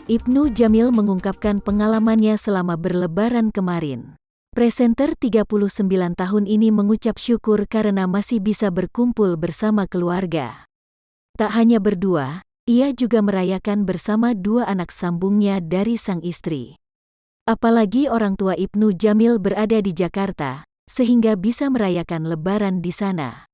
Ibnu Jamil mengungkapkan pengalamannya selama berlebaran kemarin. Presenter 39 tahun ini mengucap syukur karena masih bisa berkumpul bersama keluarga. Tak hanya berdua, ia juga merayakan bersama dua anak sambungnya dari sang istri. Apalagi orang tua Ibnu Jamil berada di Jakarta, sehingga bisa merayakan lebaran di sana.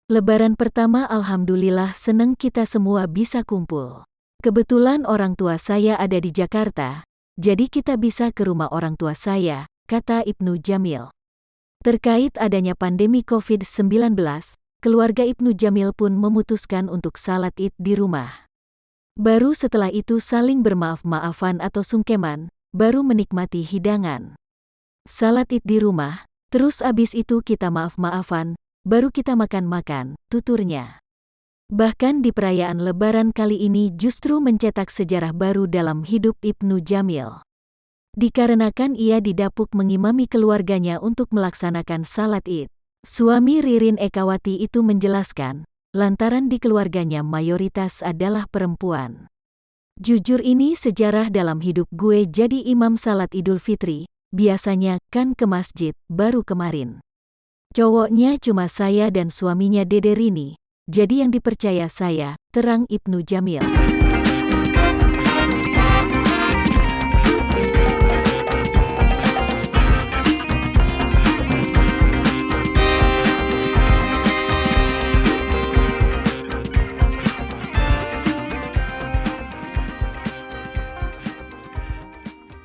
Lebaran pertama alhamdulillah seneng kita semua bisa kumpul. Kebetulan orang tua saya ada di Jakarta, jadi kita bisa ke rumah orang tua saya, kata Ibnu Jamil. Terkait adanya pandemi COVID-19, keluarga Ibnu Jamil pun memutuskan untuk salat Id di rumah. Baru setelah itu saling bermaaf-maafan atau sungkeman, baru menikmati hidangan. Salat Id di rumah, terus abis itu kita maaf-maafan, baru kita makan-makan, tuturnya. Bahkan di perayaan Lebaran kali ini justru mencetak sejarah baru dalam hidup Ibnu Jamil. Dikarenakan ia didapuk mengimami keluarganya untuk melaksanakan salat Id. Suami Ririn Ekawati itu menjelaskan, lantaran di keluarganya mayoritas adalah perempuan. Jujur ini sejarah dalam hidup gue jadi imam salat Idul Fitri, biasanya kan ke masjid, baru kemarin. Cowoknya cuma saya dan suaminya Dede Rini, jadi yang dipercaya saya, terang Ibnu Jamil.